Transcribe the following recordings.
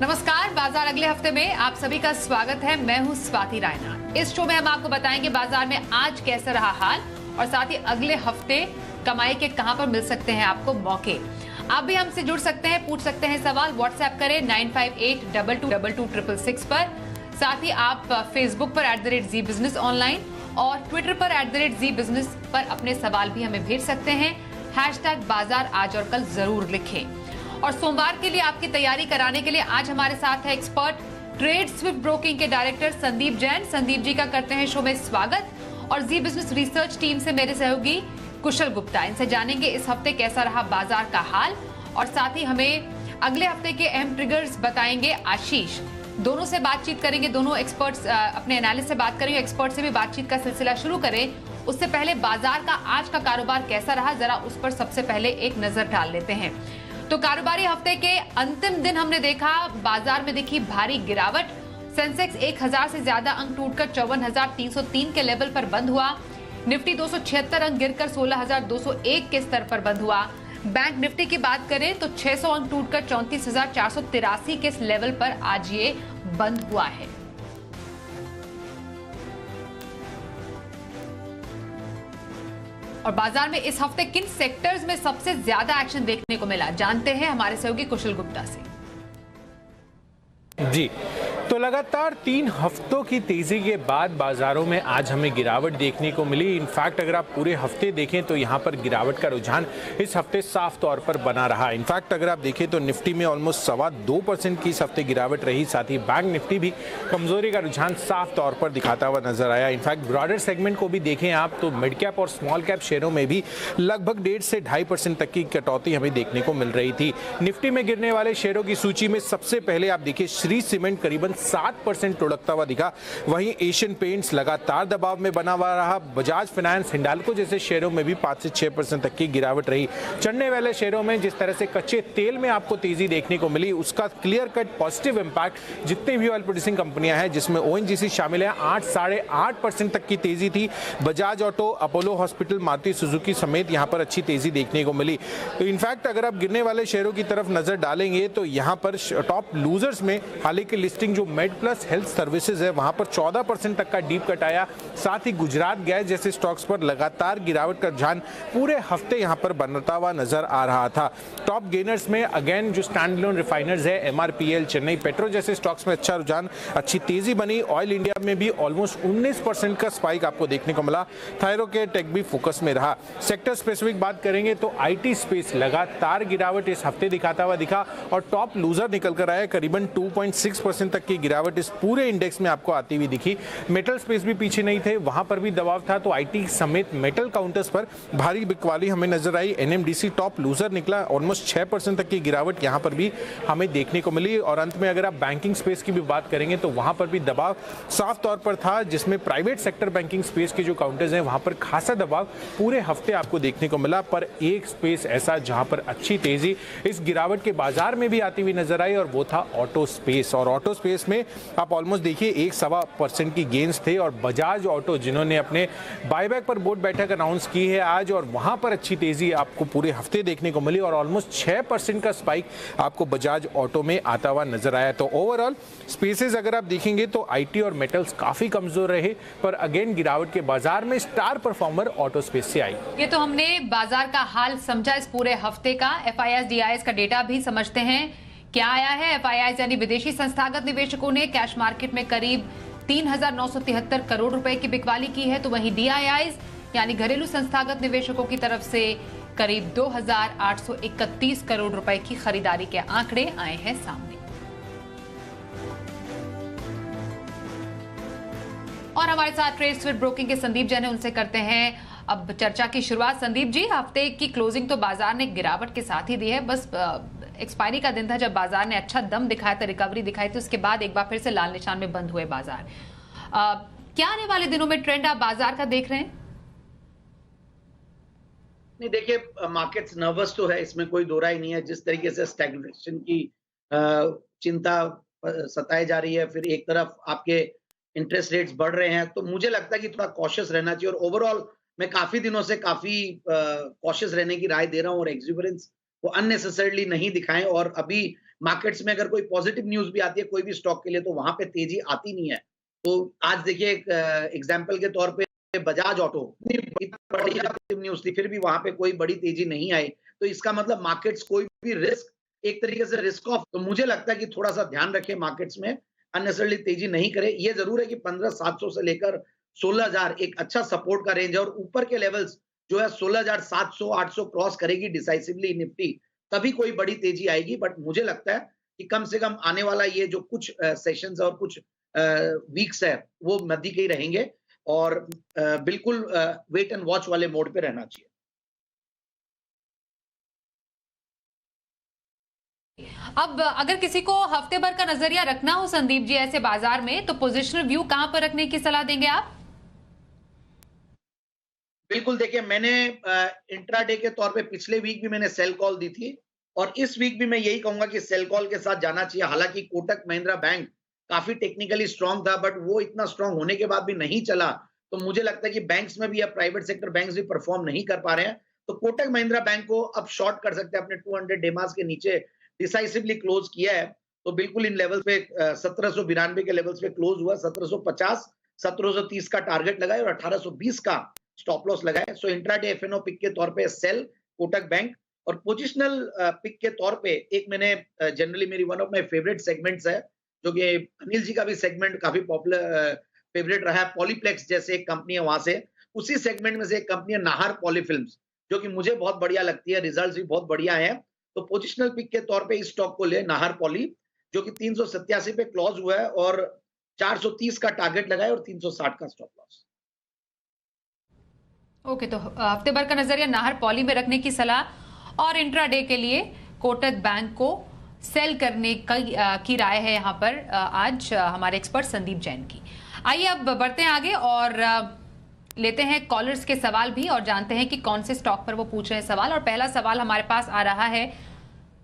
नमस्कार, बाजार अगले हफ्ते में आप सभी का स्वागत है। मैं हूं स्वाति रायना। इस शो में हम आपको बताएंगे बाजार में आज कैसा रहा हाल और साथ ही अगले हफ्ते कमाई के कहां पर मिल सकते हैं आपको मौके। आप भी हमसे जुड़ सकते हैं, पूछ सकते हैं सवाल। व्हाट्सएप करें 9582222666 पर। साथ ही आप फेसबुक पर @ZBusiness ऑनलाइन और ट्विटर पर @ZBusiness पर अपने सवाल भी हमें भेज सकते हैं। #बाजार आज और कल जरूर लिखें। और सोमवार के लिए आपकी तैयारी कराने के लिए आज हमारे साथ है एक्सपर्ट ट्रेड स्विफ्ट ब्रोकिंग के डायरेक्टर संदीप जैन। संदीप जी का करते हैं शो में स्वागत। और जी बिजनेस रिसर्च टीम से मेरे सहयोगी कुशल गुप्ता। इनसे जानेंगे इस हफ्ते कैसा रहा बाजार का हाल और साथ ही हमें अगले हफ्ते के अहम ट्रिगर्स बताएंगे आशीष। दोनों से बातचीत करेंगे, दोनों एक्सपर्ट्स अपने एनालिस्ट से बात करेंगे, एक्सपर्ट से भी बातचीत का सिलसिला शुरू करें। उससे पहले बाजार का आज का कारोबार कैसा रहा, जरा उस पर सबसे पहले एक नजर डाल लेते हैं। तो कारोबारी हफ्ते के अंतिम दिन हमने देखा बाजार में दिखी भारी गिरावट। सेंसेक्स 1000 से ज्यादा अंक टूटकर 54,303 के लेवल पर बंद हुआ। निफ्टी 276 अंक गिरकर 16,201 के स्तर पर बंद हुआ। बैंक निफ्टी की बात करें तो 600 अंक टूटकर 34,483 के लेवल पर आज ये बंद हुआ है। और बाजार में इस हफ्ते किन सेक्टर्स में सबसे ज्यादा एक्शन देखने को मिला, जानते हैं हमारे सहयोगी कुशल गुप्ता से। जी, तो लगातार 3 हफ्तों की तेजी के बाद बाजारों में आज हमें गिरावट देखने को मिली। इनफैक्ट अगर आप पूरे हफ्ते देखें तो यहां पर गिरावट का रुझान इस हफ्ते साफ तौर पर बना रहा। इनफैक्ट अगर आप देखें तो निफ्टी में ऑलमोस्ट 2.25% की इस हफ्ते गिरावट रही। साथ ही बैंक निफ्टी भी कमजोरी का रुझान साफ तौर पर दिखाता हुआ नजर आया। इनफैक्ट ब्रॉडर सेगमेंट को भी देखें आप तो मिड कैप और स्मॉल कैप शेयरों में भी लगभग 1.5 से 2.5% तक की कटौती हमें देखने को मिल रही थी। निफ्टी में गिरने वाले शेयरों की सूची में सबसे पहले आप देखिए श्री सीमेंट करीबन 7% लुढ़कता हुआ दिखा। वहीं एशियन पेंट्स लगातार दबाव में बना हुआ रहा। बजाज फाइनेंस, हिंडाल्को जैसे शेयरों में भी 5 से 6% तक की गिरावट रही। चढ़ने वाले शेयरों में जिस तरह से कच्चे तेल में आपको तेजी देखने को मिली, उसका क्लियर कट पॉजिटिव इंपैक्ट जितने भी ऑयल प्रोड्यूसिंग कंपनियां हैं जिसमें ओएनजीसी शामिल है, 8-8.5% तक की तेजी थी। Bajaj auto, Apollo hospital, Maruti Suzuki समेत यहां पर अच्छी तेजी देखने को मिली। तो इनफैक्ट अगर आप गिरने वाले शेयरों की तरफ नजर डालेंगे तो यहां पर टॉप लूजर्स में हाल ही की लिस्टिंग जो मेड प्लस हेल्थ सर्विसेज है वहां पर 14% तक का डीप कट आया। साथ ही गुजरात गैस जैसे स्टॉक्स पर लगातार गिरावट का रुझान पूरे हफ्ते यहां पर बनता हुआ नजर आ रहा था। टॉप गेनर्स में अगेन जो स्टैंड अलोन रिफाइनर्स है, एमआरपीएल, चेन्नई पेट्रो जैसे स्टॉक्स में अच्छा रुझान, अच्छी तेजी बनी। ऑयल इंडिया में भी ऑलमोस्ट 19% का स्पाइक आपको देखने को मिला। थायरो के टेक भी फोकस में रहा। सेक्टर स्पेसिफिक बात करेंगे तो आईटी स्पेस लगातार गिरावट इस हफ्ते दिखाता हुआ दिखा और टॉप लूजर निकल कर आया। करीबन 2.6% तक की गिरावट इस पूरे इंडेक्स में आपको आती हुई दिखी। मेटल स्पेस भी पीछे नहीं थे, वहां पर भी दबाव था। तो आईटी समेत मेटल काउंटर्स पर भारी बिकवाली हमें नजर आई। एनएमडीसी टॉप लूजर निकला, ऑलमोस्ट 6% तक की गिरावट यहां पर भी हमें देखने को मिली। और अंत में अगर आप बैंकिंग स्पेस की भी बात करेंगे तो वहां पर भी दबाव साफ तौर पर था, जिसमें प्राइवेट सेक्टर बैंकिंग स्पेस के जो काउंटर्स हैं वहां पर खासा दबाव पूरे हफ्ते आपको देखने को मिला। पर एक स्पेस ऐसा जहां पर अच्छी तेजी इस गिरावट के बाजार में भी आती हुई नजर आई और वो था ऑटो स्पेस। और ऑटो स्पेस में आप ऑलमोस्ट देखिए 1-1.25% की गेन्स थे। और बजाज ऑटो जिन्होंने अपने बायबैक पर बोर्ड बैठक अनाउंस की है आज, और वहां पर अच्छी तेजी आपको पूरे हफ्ते देखने को मिली और ऑलमोस्ट 6% का स्पाइक आपको बजाज ऑटो में आता हुआ नजर आया। तो ओवरऑल स्पेसेस अगर आप देखेंगे तो आईटी और मेटल्स काफी कमजोर रहे, पर अगेन गिरावट के बाजार में स्टार परफॉर्मर ऑटो स्पेस से आई। ये तो हमने बाजार का हाल समझा इस पूरे हफ्ते का। एफआईआईज डीआईएस का डेटा भी समझते हैं क्या आया है। एफआईआईज यानी विदेशी संस्थागत निवेशकों ने कैश मार्केट में करीब 3,973 करोड़ रुपए की बिकवाली की है। तो वहीं डीआईआईज यानी घरेलू संस्थागत निवेशकों की तरफ से करीब 2,831 करोड़ रुपए की खरीदारी के आंकड़े आए हैं सामने। और हमारे साथ ट्रेड स्विफ्ट ब्रोकिंग के संदीप जैन है, उनसे करते हैं अब चर्चा की शुरुआत। संदीप जी, हफ्ते की क्लोजिंग तो बाजार ने गिरावट के साथ ही दी है। बस एक्सपायरी का दिन था जब बाजार ने अच्छा दम दिखाया था, रिकवरी दिखाई थी, उसके बाद एक बार फिर से लाल निशान में बंद हुए बाजार। क्या आने वाले दिनों में ट्रेंड आप बाजार का देख रहे हैं? नहीं, देखिए मार्केट्स नर्वस तो है, इसमें कोई दो राय नहीं है। जिस तरीके से स्टैग्नेशन की चिंता सताई जा रही है, फिर एक तरफ आपके इंटरेस्ट रेट्स बढ़ रहे हैं, तो मुझे लगता है कि थोड़ा कॉशियस रहना चाहिए। और ओवरऑल मैं काफी दिनों से काफी कॉशियस रहने की राय दे रहा हूं और एक्सुबरेंस वो अननेसेसरली नहीं दिखाएं। और अभी मार्केट्स में अगर कोई पॉजिटिव न्यूज भी आती है कोई भी स्टॉक के लिए तो वहां पे तेजी आती नहीं है। तो आज देखिए एक एग्जाम्पल के तौर पे बजाज ऑटो इतनी बड़ी पॉजिटिव न्यूज थी फिर भी वहां पे कोई बड़ी तेजी नहीं आई। तो इसका मतलब मार्केट्स कोई भी रिस्क एक तरीके से रिस्क ऑफ, तो मुझे लगता है कि थोड़ा सा ध्यान रखें मार्केट्स में, अननेसेसरली तेजी नहीं करे। ये जरूर है कि 15,700 से लेकर 16,000 एक अच्छा सपोर्ट का रेंज है और ऊपर के लेवल्स जो है 16,700 800 क्रॉस करेगी डिसाइसिवली निफ्टी, तभी कोई बड़ी तेजी आएगी। बट मुझे लगता है कि कम से कम आने वाला ये जो कुछ सेशंस और कुछ वीक्स है वो मध्य के ही रहेंगे और बिल्कुल वेट एंड वॉच वाले मोड पे रहना चाहिए। अब अगर किसी को हफ्ते भर का नजरिया रखना हो संदीप जी ऐसे बाजार में, तो पोजिशनल व्यू कहां पर रखने की सलाह देंगे आप? बिल्कुल देखिए, मैंने इंट्राडे के तौर पे पिछले वीक भी मैंने सेल कॉल दी थी और इस वीक भी मैं यही कहूंगा कि सेल कॉल के साथ जाना चाहिए। हालांकि कोटक महिंद्रा बैंक काफी टेक्निकली स्ट्रांग था बट वो इतना स्ट्रांग होने के बाद भी नहीं चला, तो मुझे लगता है कि बैंक्स में भी अब प्राइवेट सेक्टर बैंक्स भी परफॉर्म नहीं कर पा रहे हैं। तो कोटक महिंद्रा बैंक को अब शॉर्ट कर सकते हैं, अपने 200 डेमास के नीचे डिसाइसिवली क्लोज किया है। तो बिल्कुल इन लेवल पे 1792 के लेवल्स पे क्लोज हुआ, 1750 1730 का टारगेट लगाए और 1820 का स्टॉप लॉस लगाए। सो इंट्राडे एफएनओ पिक के तौर पे सेल कोटक बैंक और पोजिशनल पिक के तौर पे एक मैंने जनरली मेरी one of my favourite segments है जो कि अनिल जी का भी सेगमेंट काफी पॉपुलर फेवरेट रहा है, पॉलीप्लेक्स जैसे एक कंपनी है, वहां से उसी सेगमेंट में से एक कंपनी है नाहर पॉलीफिल्म्स जो कि मुझे बहुत बढ़िया लगती है, रिजल्ट्स भी बहुत बढ़िया है। तो पोजिशनल पिक के तौर पे इस स्टॉक को ले, नाहर पॉली, जो कि 387 पे क्लोज हुआ है और 430 का टारगेट लगाए और 360 का स्टॉप लॉस। ओके, तो हफ्ते भर का नजरिया नाहर पॉली में रखने की सलाह और इंट्राडे के लिए कोटक बैंक को सेल करने की राय है यहाँ पर आज हमारे एक्सपर्ट संदीप जैन की। आइए अब बढ़ते हैं आगे और लेते हैं कॉलर्स के सवाल भी और जानते हैं कि कौन से स्टॉक पर वो पूछ रहे हैं सवाल। और पहला सवाल हमारे पास आ रहा है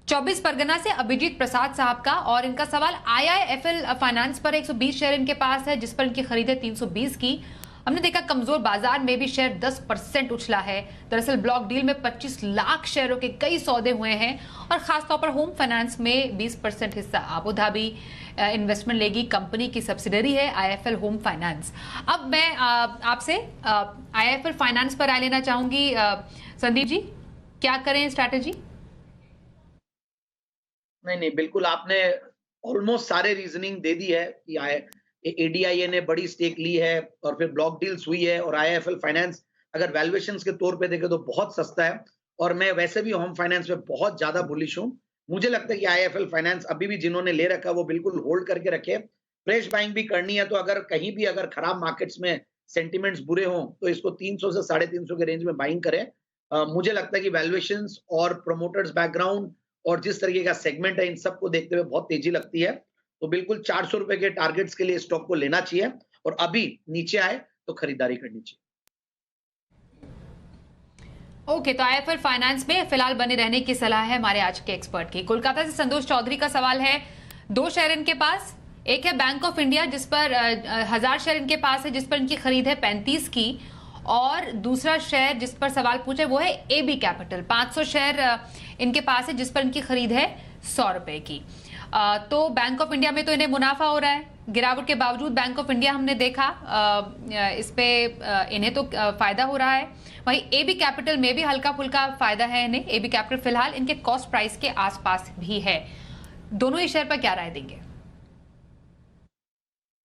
24 परगना से अभिजीत प्रसाद साहब का और इनका सवाल IIFL फाइनेंस पर 120 शेयर इनके पास है जिस पर इनकी खरीद है 320 की। हमने देखा कमजोर बाजार में भी शेयर 10% उछला है। दरअसल ब्लॉक डील में 25 लाख शेयरों के कई सौदे हुए हैं और खासतौर पर होम फाइनेंस में 20% हिस्सा आबू धाबी इन्वेस्टमेंट लेगी, कंपनी की सब्सिडरी है IIFL होम फाइनेंस। अब मैं आपसे IIFL फाइनेंस पर राय लेना चाहूंगी। संदीप जी, क्या करें स्ट्रैटेजी? नहीं, बिल्कुल आपने ऑलमोस्ट सारे रीजनिंग दे दी है कि ADIA ने बड़ी स्टेक ली है और फिर ब्लॉक डील्स हुई है और IIFL फाइनेंस अगर वैल्यूएशंस के तौर पे देखें तो बहुत सस्ता है और मैं वैसे भी होम फाइनेंस में बहुत ज्यादा बुलिश हूं। मुझे लगता है कि IIFL फाइनेंस अभी भी जिन्होंने ले रखा है वो बिल्कुल होल्ड करके रखे, फ्रेश बाइंग भी करनी है। तो अगर कहीं भी अगर खराब मार्केट्स में सेंटिमेंट्स बुरे हों तो इसको 300 से 350 के रेंज में बाइंग करें। मुझे लगता है कि वैल्यूएशंस और प्रोमोटर्स बैकग्राउंड और जिस तरीके का सेगमेंट है इन सबको देखते हुए बहुत तेजी लगती है। तो बिल्कुल 400 रुपए के टारगेट्स के लिए स्टॉक को लेना चाहिए और अभी नीचे आए तो खरीदारी करनी चाहिए। ओके, तो IIFL फाइनेंस में फिलहाल बने रहने की सलाह है हमारे आज के एक्सपर्ट की। कोलकाता से संतोष चौधरी का सवाल है, 2 शेयर इनके पास, एक है बैंक ऑफ इंडिया जिस पर 1000 शेयर इनके पास है जिस पर इनकी खरीद है 35 की, और दूसरा शेयर जिस पर सवाल पूछे वो है AB कैपिटल, 500 शेयर इनके पास है जिस पर इनकी खरीद है 100 रुपए की। तो बैंक ऑफ इंडिया में तो इन्हें मुनाफा हो रहा है, गिरावट के बावजूद बैंक ऑफ इंडिया हमने देखा इस पे इन्हें तो फायदा हो रहा है। वहीं AB कैपिटल में भी हल्का फुल्का फायदा है इन्हें। AB कैपिटल फिलहाल इनके कॉस्ट प्राइस के आसपास भी है। दोनों ही शेयर पर क्या राय देंगे?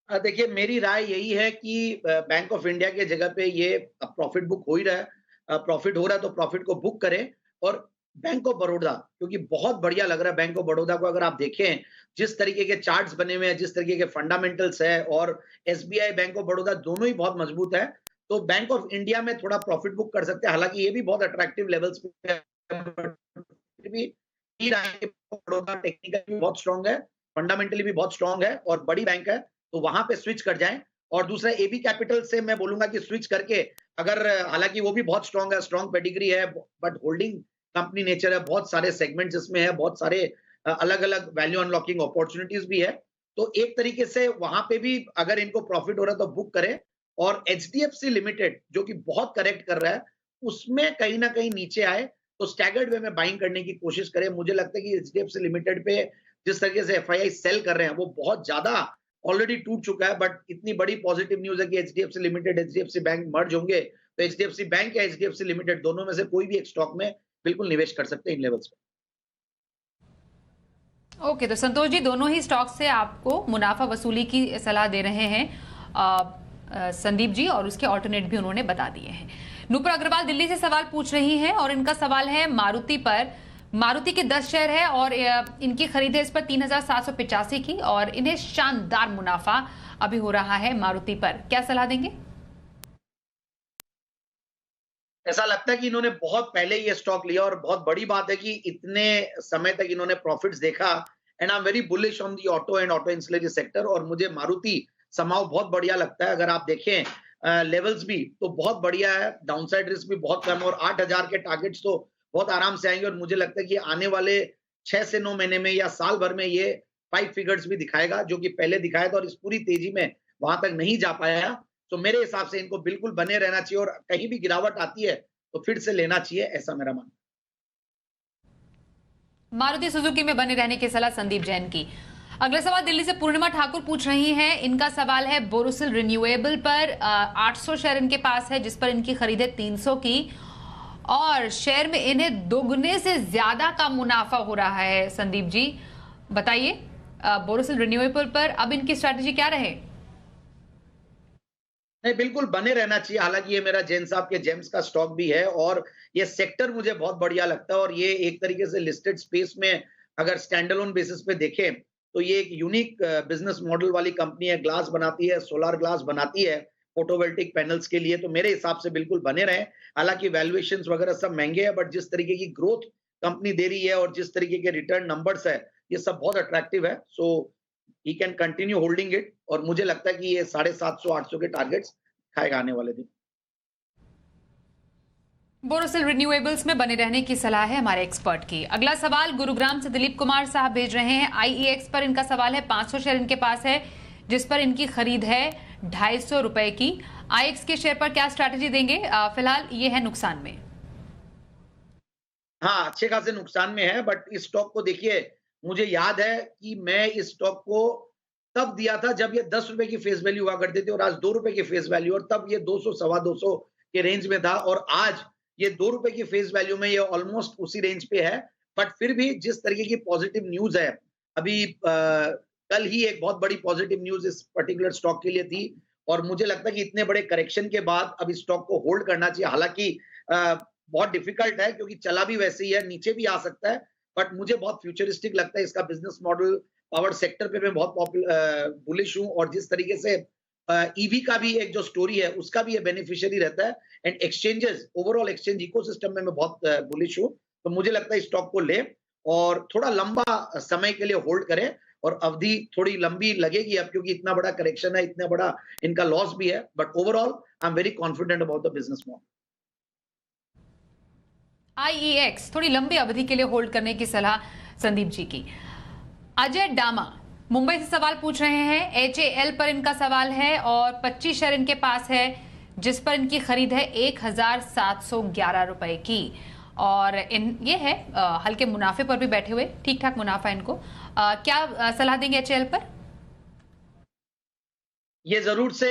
देखिए, मेरी राय यही है कि बैंक ऑफ इंडिया के जगह पे ये प्रॉफिट बुक हो ही रहा है, प्रॉफिट हो रहा है तो प्रॉफिट को बुक करें। और बैंक ऑफ बड़ौदा, क्योंकि बहुत बढ़िया लग रहा है बैंक ऑफ बड़ौदा को, अगर आप देखें जिस तरीके के चार्ट्स बने हुए हैं, जिस तरीके के फंडामेंटल्स है, और SBI बैंक ऑफ बड़ौदा दोनों ही बहुत मजबूत है, तो बैंक ऑफ इंडिया में थोड़ा प्रॉफिट बुक कर सकते हैं। हालांकि ये भी बहुत अट्रैक्टिव लेवल्स पे भी बड़ौदा टेक्निकली भी बहुत स्ट्रांग है, फंडामेंटली भी बहुत स्ट्रांग है और बड़ी बैंक है, तो वहां पे स्विच कर जाएं। और दूसरा AB कैपिटल से मैं बोलूंगा कि स्विच करके, अगर हालांकि वो भी बहुत स्ट्रांग है, स्ट्रांग पेडिग्री है, बट होल्डिंग कंपनी नेचर है, बहुत सारे सेगमेंट्स इसमें है, बहुत सारे अलग अलग वैल्यू अनलॉकिंग अपॉर्चुनिटीज भी है। तो एक तरीके से वहां पे भी अगर इनको प्रॉफिट हो रहा है तो बुक करें। और HDFC लिमिटेड जो कि बहुत करेक्ट कर रहा है, उसमें कहीं ना कहीं नीचे आए तो स्टैगर्ड वे में बाइंग करने की कोशिश करें। मुझे लगता है कि HDFC लिमिटेड पे जिस तरीके से एफआईआई सेल कर रहे हैं वो बहुत ज्यादा ऑलरेडी टूट चुका है। बट इतनी बड़ी पॉजिटिव न्यूज है कि एचडीएफसी लिमिटेड, एचडीएफसी बैंक मर्ज होंगे, तो एचडीएफसी बैंक या एचडीएफसी लिमिटेड दोनों में से कोई भी एक स्टॉक में बिल्कुल निवेश कर सकते हैं इन लेवल्स पे। ओके, तो संतोष जी दोनों ही स्टॉक से आपको मुनाफा वसूली की सलाह दे रहे हैं संदीप जी, और उसके ऑल्टरनेट भी उन्होंने बता दिए हैं। नूपुर अग्रवाल दिल्ली से सवाल पूछ रही हैं और इनका सवाल है मारुति पर। मारुति के 10 शेयर है और इनकी खरीद है इस पर 3785 की, और इन्हें शानदार मुनाफा अभी हो रहा है मारुति पर, क्या सलाह देंगे? ऐसा लगता है कि इन्होंने बहुत पहले ये स्टॉक लिया और बहुत बड़ी बात है कि इतने समय तक इन्होंने प्रॉफिट्स देखा। And I am very bullish on the auto and auto ancillary sector, और मुझे मारुति समाव बहुत बढ़िया लगता है। अगर आप देखें लेवल्स भी तो बहुत बढ़िया है, डाउनसाइड रिस्क भी बहुत कम है, और 8000 के टारगेट्स तो बहुत आराम से आएंगे। और मुझे लगता है कि आने वाले 6 से 9 महीने में या साल भर में ये 5 फिगर्स भी दिखाएगा, जो कि पहले दिखाया था और इस पूरी तेजी में वहां तक नहीं जा पाया। तो मेरे हिसाब से इनको बिल्कुल बने रहना चाहिए, और कहीं भी गिरावट आती है तो फिर से लेना चाहिए, ऐसा मेरा मानना। मारुति सुजुकी में बने रहने की सलाह संदीप जैन की। अगला सवाल दिल्ली से पूर्णिमा ठाकुर पूछ रही हैं। इनका सवाल है बोरोसिल रिन्यूएबल पर। 800 शेयर इनके पास है जिस पर इनकी खरीद है 300 की, और शेयर में इन्हें दोगुने से ज्यादा का मुनाफा हो रहा है। संदीप जी बताइए बोरोसिल रिन्यूएबल पर अब इनकी स्ट्रैटेजी क्या रहे? नहीं, बिल्कुल बने रहना चाहिए। हालांकि ये मेरा जैन साहब के जेम्स का स्टॉक भी है, और ये सेक्टर मुझे बहुत बढ़िया लगता है। और ये एक तरीके से लिस्टेड स्पेस में अगर स्टैंडअलोन बेसिस पे देखें तो ये एक यूनिक बिजनेस मॉडल वाली कंपनी है। ग्लास बनाती है, सोलर ग्लास बनाती है फोटोवोल्टिक पैनल्स के लिए, तो मेरे हिसाब से बिल्कुल बने रहे। हालांकि वैल्यूएशंस वगैरह सब महंगे हैं, बट जिस तरीके की ग्रोथ कंपनी दे रही है और जिस तरीके के रिटर्न नंबर्स है, ये सब बहुत अट्रैक्टिव है। So he can continue holding it, और मुझे लगता है कि ये 750-800 के टारगेट्स खाएगा आने वाले दिन। बोरोसिल रिन्यूएबल्स में बने रहने की सलाह है हमारे एक्सपर्ट की। अगला सवाल गुरुग्राम से दिलीप कुमार साहब भेज रहे हैं। आईईएक्स पर इनका सवाल है। 500 शेयर इनके पास है जिस पर इनकी खरीद है 250 रुपए की। आईएक्स के शेयर पर क्या स्ट्रैटेजी देंगे? फिलहाल ये है नुकसान में। हाँ, अच्छे खासे नुकसान में है, बट इस स्टॉक को देखिए, मुझे याद है कि मैं इस स्टॉक को तब दिया था जब ये 10 रुपए की फेस वैल्यू हुआ करती थी, और आज 2 रुपए की फेस वैल्यू, और तब ये 200 सवा 200 के रेंज में था, और आज ये 2 रुपए की फेस वैल्यू में ये ऑलमोस्ट उसी रेंज पे है। बट फिर भी जिस तरीके की पॉजिटिव न्यूज है, अभी कल ही एक बहुत बड़ी पॉजिटिव न्यूज इस पर्टिकुलर स्टॉक के लिए थी, और मुझे लगता है कि इतने बड़े करेक्शन के बाद अब इस स्टॉक को होल्ड करना चाहिए। हालांकि बहुत डिफिकल्ट है क्योंकि चला भी वैसे ही है, नीचे भी आ सकता है, बट मुझे बहुत फ्यूचरिस्टिक लगता है इसका बिजनेस मॉडल। पावर सेक्टर पे मैं बहुत बुलिश हूँ, और जिस तरीके से ईवी का भी एक जो स्टोरी है उसका भी ये बेनिफिशियरी रहता है। And exchanges, overall exchange ecosystem में मैं बहुत बुलिश हूँ। तो मुझे लगता है स्टॉक को ले और थोड़ा लंबा समय के लिए होल्ड करें, और अवधि थोड़ी लंबी लगेगी अब क्योंकि इतना बड़ा करेक्शन है, इतना बड़ा इनका लॉस भी है, but overall I am very confident about the business model. IEX थोड़ी लंबी अवधि के लिए होल्ड करने की सलाह संदीप जी की। अजय डामा मुंबई से सवाल पूछ रहे हैं। एचएएल पर इनका सवाल है और 25 शेयर इनके पास है जिस पर इनकी खरीद है 1711 रुपए की, और ये है हल्के मुनाफे पर भी बैठे हुए, ठीक ठाक मुनाफा इनको। क्या सलाह देंगे एचएएल पर? ये जरूर से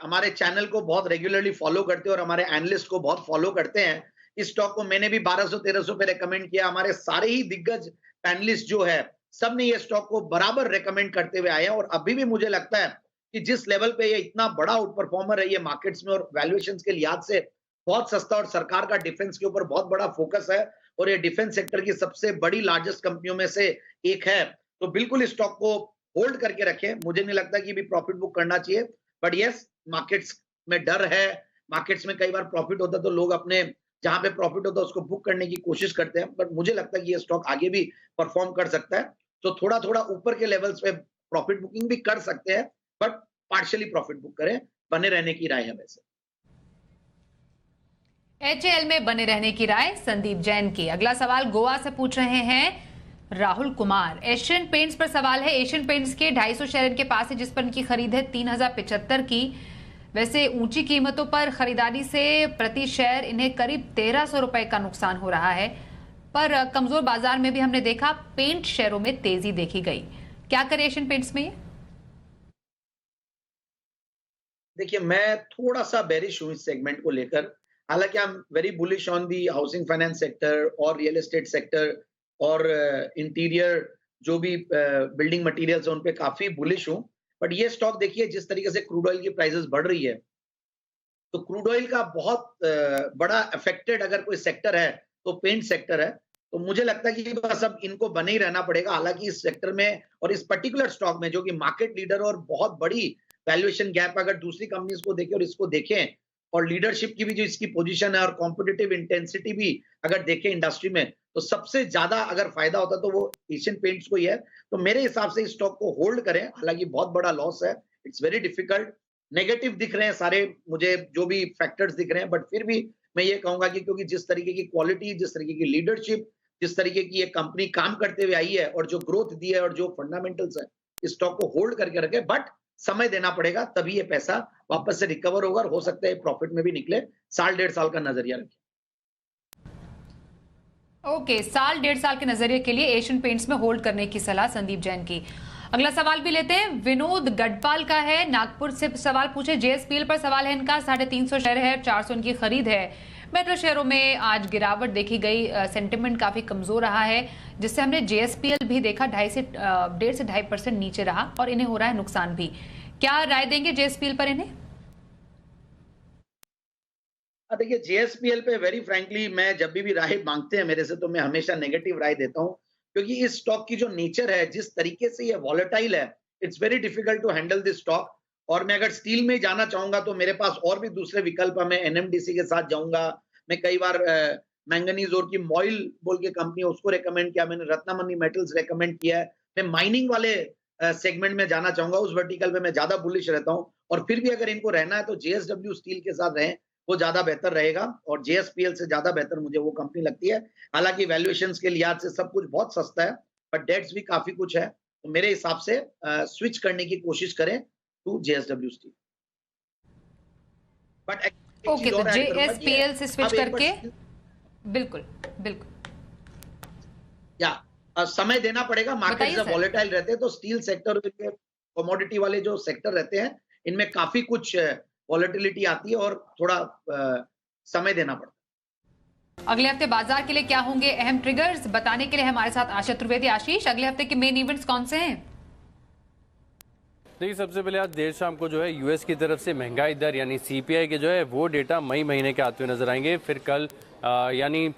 हमारे चैनल को बहुत रेगुलरली फॉलो करते हैं और हमारे एनालिस्ट को बहुत फॉलो करते हैं। इस स्टॉक को मैंने भी 1200-1300 पे रेकमेंड किया। हमारे सारे ही दिग्गज पैनलिस्ट जो है सब ने ये स्टॉक को बराबर रेकमेंड करते हुए आए हैं, और अभी भी मुझे लगता है कि जिस लेवल पे ये इतना बड़ा आउट परफॉर्मर है ये मार्केट्स में और वैल्यूएशंस के लिहाज से बहुत सस्ता, और सरकार का डिफेंस के ऊपर बहुत बड़ा फोकस है, और ये डिफेंस सेक्टर की सबसे बड़ी लार्जेस्ट कंपनियों में से एक है। तो बिल्कुल इस स्टॉक को होल्ड करके रखें। मुझे नहीं लगता कि भी प्रॉफिट बुक करना चाहिए, बट यस, मार्केट्स में डर है। मार्केट्स में कई बार प्रॉफिट होता है तो लोग अपने जहां पे प्रॉफिट होता है उसको बुक करने की कोशिश करते हैं, बट मुझे लगता है कि ये स्टॉक आगे भी परफॉर्म कर सकता है। तो थोड़ा थोड़ा ऊपर के लेवल्स पे प्रॉफिट बुकिंग भी कर सकते हैं, बट पार्शियली प्रॉफिट बुक करें, बने रहने की राय है वैसे। एचएएल में बने रहने की राय संदीप जैन की। अगला सवाल गोवा से पूछ रहे हैं राहुल कुमार। एशियन पेंट्स पर सवाल है। एशियन पेंट्स के 250 शेयर इनके पास है जिस पर इनकी खरीद है 3075 की। वैसे ऊंची कीमतों पर खरीदारी से प्रति शेयर इन्हें करीब 1300 रुपए का नुकसान हो रहा है। पर कमजोर बाजार में भी हमने देखा पेंट शेयरों में तेजी देखी गई। क्या करे एशियन पेंट्स में? देखिए, मैं थोड़ा सा बेरिश हूँ इस सेगमेंट को लेकर। हालांकि आई am very bullish on the housing finance sector और रियल एस्टेट सेक्टर और इंटीरियर जो भी बिल्डिंग मटेरियल्स है उन पे काफी बुलिश हूँ। बट ये स्टॉक देखिए, जिस तरीके से क्रूड ऑयल की प्राइसेस बढ़ रही है, तो क्रूड ऑयल का बहुत बड़ा अफेक्टेड अगर कोई सेक्टर है तो पेंट सेक्टर है। तो मुझे लगता है कि बस अब इनको बने ही रहना पड़ेगा। हालांकि इस सेक्टर में और इस पर्टिकुलर स्टॉक में जो कि मार्केट लीडर और बहुत बड़ी वैल्यूएशन गैप अगर दूसरी कंपनीज को देखें और इसको देखें, और लीडरशिप की भी जो इसकी पोजीशन है और कॉम्पिटिटिव इंटेंसिटी भी अगर देखें इंडस्ट्री में, तो सबसे ज्यादा अगर फायदा होता तो वो एशियन पेंट्स को ही है। तो मेरे हिसाब से इस स्टॉक को होल्ड करें। हालांकि बहुत बड़ा लॉस है, इट्स वेरी डिफिकल्ट। नेगेटिव दिख रहे हैं सारे मुझे जो भी फैक्टर्स दिख रहे हैं, बट फिर भी मैं ये कहूंगा कि क्योंकि जिस तरीके की क्वालिटी, जिस तरीके की लीडरशिप, जिस तरीके की ये कंपनी काम करते हुए आई है और जो ग्रोथ दी है और जो फंडामेंटल्स है, इस स्टॉक को होल्ड करके रखे। बट समय देना पड़ेगा, तभी ये पैसा वापस से रिकवर होगा और हो सकता है प्रॉफिट में भी निकले। 1.5 साल का नजरिया रखें। ओके, साल 1.5 साल के नजरिए के लिए एशियन पेंट्स में होल्ड करने की सलाह संदीप जैन की। अगला सवाल भी लेते हैं, विनोद गढ़पाल का है, नागपुर से सवाल पूछे। जेएसपीएल पर सवाल है इनका। 350 शेयर है, 400 इनकी खरीद है। मेट्रो शेयरों में आज गिरावट देखी गई, सेंटिमेंट काफी कमजोर रहा है, जिससे हमने जेएसपीएल भी देखा 1.5 से 2.5% नीचे रहा और इन्हें हो रहा है नुकसान भी। क्या राय देंगे जेएसपीएल पर इन्हें? देखिए, जेएसपीएल पे वेरी फ्रैंकली मैं जब भी राय मांगते हैं मेरे से, तो मैं हमेशा नेगेटिव राय देता हूं, क्योंकि इस स्टॉक की जो नेचर है, जिस तरीके से ये वॉलेटाइल है, it's very difficult to handle this stock. और मैं अगर स्टील में जाना चाहूंगा तो मेरे पास और भी दूसरे विकल्प है। मैं एनएमडीसी के साथ जाऊंगा। मैं कई बार मैंगनीज और की मॉइल बोल के कंपनी है उसको रेकमेंड किया, मैंने रत्नमणि मेटल्स रेकमेंड किया है। मैं माइनिंग वाले सेगमेंट में जाना चाहूंगा, उस वर्टिकल पे मैं ज्यादा बुलिश रहता हूं। और फिर भी अगर इनको रहना है तो जेएसडब्ल्यू स्टील के साथ रहें, वो ज्यादा बेहतर रहेगा। और जेएसपीएल से ज्यादा बेहतर मुझे वो कंपनी लगती है। हालांकि वैल्यूएशंस के लिहाज से सब कुछ बहुत सस्ता है, बट डेट्स भी काफी कुछ है। तो मेरे हिसाब से स्विच करने की कोशिश करें to JSW steel. But okay, तो जेएसपीएल से स्विच करके बिल्कुल बिल्कुल या समय देना पड़ेगा। मार्केट जब वॉलेटाइल रहते हैं तो स्टील सेक्टर, कमोडिटी वाले जो सेक्टर रहते हैं, इनमें काफी कुछ वॉलेटिलिटी आती है और थोड़ा समय देना पड़ता है। अगले हफ्ते बाजार के लिए क्या होंगे अहम ट्रिगर्स, बताने के लिए हमारे साथ आशीष त्रिवेदी। आशीष, अगले हफ्ते के मेन इवेंट्स कौन से हैं? देखिए, सबसे पहले आज देर शाम को जो है यूएस की तरफ से महंगाई दर यानी सीपीआई के जो है वो डेटा मई महीने के आते हुए नजर आएंगे। फिर कल यानी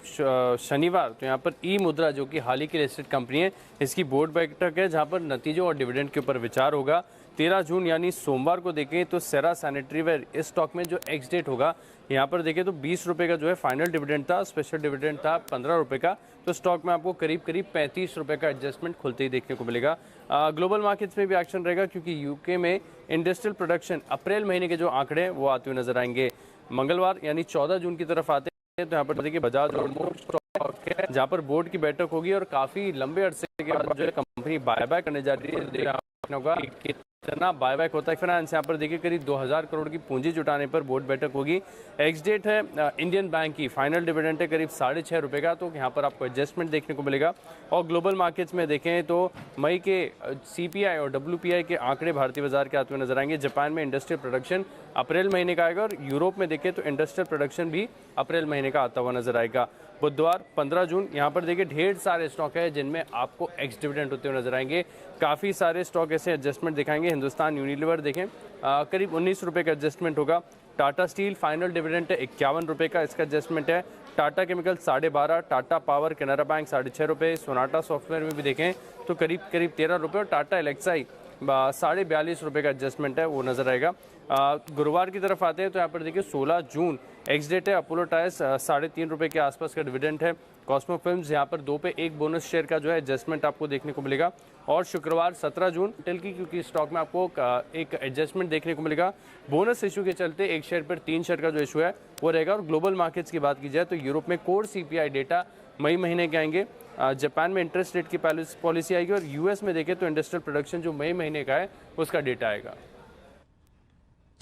शनिवार तो यहाँ पर ई मुद्रा जो कि हाल ही की लिस्टेड कंपनी है, इसकी बोर्ड बैठक है जहाँ पर नतीजों और डिविडेंड के ऊपर विचार होगा। 13 जून यानी सोमवार को देखें तो सेरा सैनिटरीवेयर इस स्टॉक में जो एक्स डेट होगा, यहाँ पर देखें तो 20 रुपये का जो है फाइनल डिविडेंड था, स्पेशल डिविडेंड था 15 रुपये का। तो स्टॉक में आपको करीब 35 रुपये का एडजस्टमेंट खुलते ही देखने को मिलेगा। ग्लोबल मार्केट्स में भी एक्शन रहेगा क्योंकि यूके में इंडस्ट्रियल प्रोडक्शन अप्रैल महीने के जो आंकड़े हैं वो आते हुए नजर आएंगे। मंगलवार यानी 14 जून की तरफ आते हैं तो यहाँ पर देखिए बजाज और स्टॉक है जहाँ पर बोर्ड की बैठक होगी और काफी लंबे अरसे के बाद जो है कंपनी बायबैक करने जा रही है। कितना बायबैक होता है फाइनेंस, यहाँ पर देखिए करीब 2000 करोड़ की पूंजी जुटाने पर बोर्ड बैठक होगी। एक्स डेट है इंडियन बैंक की, फाइनल डिविडेंड है करीब 6.5 रुपये का, तो यहाँ पर आपको एडजस्टमेंट देखने को मिलेगा। और ग्लोबल मार्केट्स में देखें तो मई के सीपीआई और डब्ल्यूपीआई के आंकड़े भारतीय बाजार के आते हुए नजर आएंगे। जापान में इंडस्ट्रियल प्रोडक्शन अप्रैल महीने का आएगा और यूरोप में देखें तो इंडस्ट्रियल प्रोडक्शन भी अप्रैल महीने का आता हुआ नजर आएगा। बुधवार 15 जून यहाँ पर देखिए ढेर सारे स्टॉक है जिनमें आपको एक्स डिविडेंड होते हुए नजर आएंगे। काफ़ी सारे स्टॉक ऐसे एडजस्टमेंट दिखाएंगे। हिंदुस्तान यूनिलीवर देखें करीब 19 रुपये का एडजस्टमेंट होगा। टाटा स्टील फाइनल डिविडेंड है 51 रुपये का, इसका एडजस्टमेंट है। Tata chemical 12.5, Tata power, Canara bank 6.5 रुपये, सोनाटा सॉफ्टवेयर में भी देखें तो करीब 13 रुपये और टाटा एलेक्साई 42.5 रुपये का एडजस्टमेंट है वो नजर आएगा। गुरुवार की तरफ आते हैं तो यहाँ पर देखिए 16 जून एक्स डेट है। अपोलो टायर्स 3.5 रुपये के आसपास का डिविडेंड है। कॉस्मो फिल्म्स यहाँ पर 2 पे 1 बोनस शेयर का जो है एडजस्टमेंट आपको देखने को मिलेगा। और शुक्रवार 17 जून टेल की, क्योंकि स्टॉक में आपको एक एडजस्टमेंट देखने को मिलेगा बोनस इशू के चलते, 1 शेयर पर 3 शेयर का जो इशू है वो रहेगा। और ग्लोबल मार्केट्स की बात की जाए तो यूरोप में कोर सीपीआई डेटा मई महीने के आएंगे। जापान में इंटरेस्ट रेट की पॉलिसी आएगी और यूएस में देखें तो इंडस्ट्रियल प्रोडक्शन जो मई महीने का है उसका डेटा आएगा।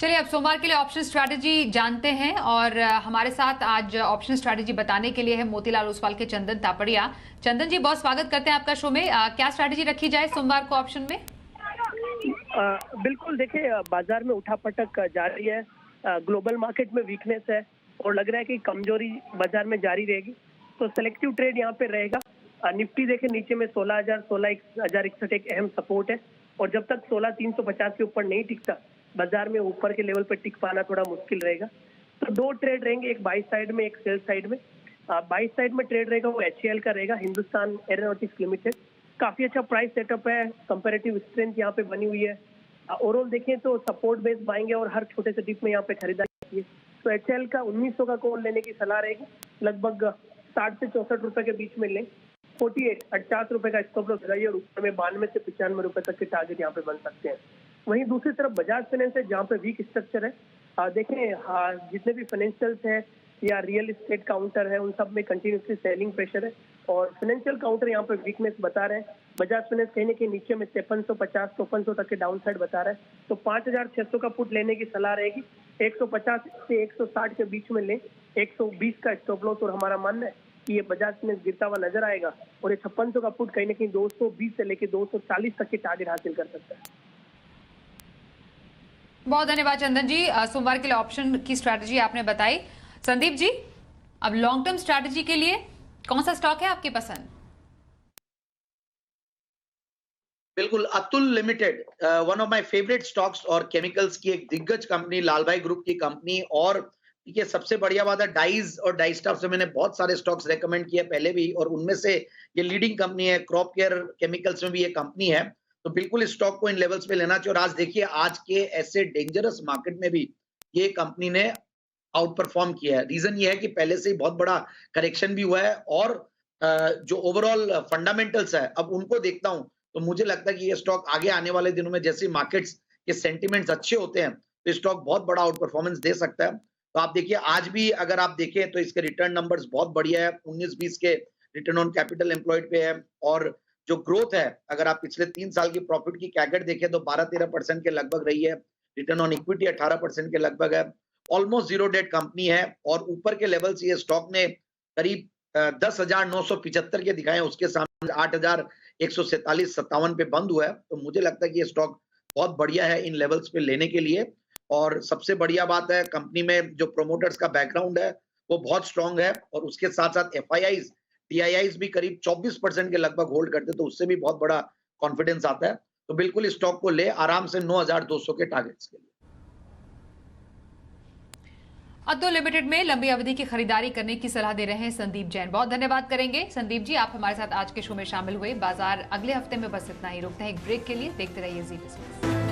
चलिए अब सोमवार के लिए ऑप्शन स्ट्रैटेजी जानते हैं और हमारे साथ आज ऑप्शन स्ट्रैटेजी बताने के लिए है मोतीलाल ओसवाल के चंदन तापड़िया। चंदन जी, बहुत स्वागत करते हैं आपका शो में। क्या स्ट्रैटेजी रखी जाए सोमवार को ऑप्शन में? बिल्कुल, देखिए बाजार में उठापटक जारी है, ग्लोबल मार्केट में वीकनेस है और लग रहा है कि कमजोरी बाजार में जारी रहेगी, तो सेलेक्टिव ट्रेड यहाँ पे रहेगा। निफ्टी देखे नीचे में 16,061 एक अहम सपोर्ट है और जब तक 16,350 के ऊपर नहीं टिकता बाजार में ऊपर के लेवल पर टिक पाना थोड़ा मुश्किल रहेगा। तो दो ट्रेड रहेंगे, एक बाई साइड में एक सेल साइड में। बाई साइड में ट्रेड रहेगा वो HAL का रहेगा, हिंदुस्तान एरोनॉटिक्स लिमिटेड। काफी अच्छा प्राइस सेटअप है, कंपैरेटिव स्ट्रेंथ यहाँ पे बनी हुई है। ओवरऑल देखें तो सपोर्ट बेस बाएंगे और हर छोटे से डिप में यहाँ पे खरीदारी होती है। तो HAL का 1900 का कॉल लेने की सलाह रहेगी, लगभग 60 से 64 रुपए के बीच में लें। 48 रुपए का स्टॉप लॉस लगाइए और ऊपर में 92 से 95 रुपए तक के टारगेट यहाँ पे बन सकते हैं। वहीं दूसरी तरफ बजाज फाइनेंस है जहाँ पे वीक स्ट्रक्चर है। देखें जितने भी फाइनेंशियल्स हैं या रियल एस्टेट काउंटर है उन सब में कंटिन्यूसली सेलिंग प्रेशर है और फाइनेंशियल काउंटर यहाँ पे वीकनेस बता रहे हैं। बजाज फाइनेंस कहीं ना कहीं नीचे में 5350-5400 तक के डाउन साइड बता रहा है, तो 5600 का पुट लेने की सलाह रहेगी। 150 से 160 के बीच में लें, 120 का स्टॉप लॉस। और हमारा मानना है कि ये बजाज फाइनेंस गिरता हुआ नजर आएगा और ये 5600 का पुट कहीं ना कहीं 220 से लेकर 240 तक के टारगेट हासिल कर सकता है। बहुत धन्यवाद चंदन जी, सोमवार के लिए ऑप्शन की स्ट्रैटेजी आपने बताई। संदीप जी, अब लॉन्ग टर्म स्ट्रैटेजी के लिए कौन सा स्टॉक है आपकी पसंद? बिल्कुल, Atul limited one of my favourite stocks और केमिकल्स की एक दिग्गज कंपनी, लाल भाई ग्रुप की कंपनी। और देखिए सबसे बढ़िया बात है, डाइज और डाई स्टफ से मैंने बहुत सारे स्टॉक्स रेकमेंड किए पहले भी और उनमें से ये लीडिंग कंपनी है। क्रॉप केयर केमिकल्स में भी ये कंपनी है, तो बिल्कुल इस स्टॉक को इन लेवल्स पे लेना चाहिए। और आज देखिए आज के ऐसे डेंजरस मार्केट में भी ये कंपनी ने आउट परफॉर्म किया है। रीजन ये है कि पहले से ही बहुत बड़ा करेक्शन भी हुआ है और जो ओवरऑल फंडामेंटल्स है अब उनको देखता हूं तो मुझे लगता है कि ये स्टॉक आगे आने वाले दिनों में जैसे मार्केट्स के सेंटिमेंट्स अच्छे होते हैं तो ये स्टॉक बहुत बड़ा आउट परफॉर्मेंस दे सकता है। तो आप देखिए आज भी अगर आप देखें तो इसके रिटर्न नंबर्स बहुत बढ़िया है, 19-20 के रिटर्न ऑन कैपिटल एम्प्लॉयड पे है। और जो ग्रोथ है अगर आप पिछले 3 साल की प्रॉफिट की कैगर देखें तो 12-13% के लगभग रही है। रिटर्न ऑन इक्विटी 18% के लगभग है। ऑलमोस्ट जीरो डेट कंपनी है और ऊपर के लेवल से ये स्टॉक ने करीब 10,975 के दिखाए, उसके सामने 8,147-57 पे बंद हुआ है। तो मुझे लगता है कि ये स्टॉक बहुत बढ़िया है इन लेवल्स पे लेने के लिए। और सबसे बढ़िया बात है कंपनी में जो प्रोमोटर्स का बैकग्राउंड है वो बहुत स्ट्रांग है और उसके साथ साथ FIIs DIIs भी करीब 24% के लगभग होल्ड करते, तो उससे भी बहुत बड़ा कॉन्फिडेंस आता है। तो बिल्कुल इस स्टॉक को ले आराम से 9,200 के टारगेट्स के लिए। अतुल लिमिटेड में लंबी अवधि की खरीदारी करने की सलाह दे रहे हैं संदीप जैन। बहुत धन्यवाद करेंगे संदीप जी, आप हमारे साथ आज के शो में शामिल हुए। बाजार अगले हफ्ते में बस इतना ही, रुकते हैं एक ब्रेक के लिए, देखते रहिए जी बिजनेस।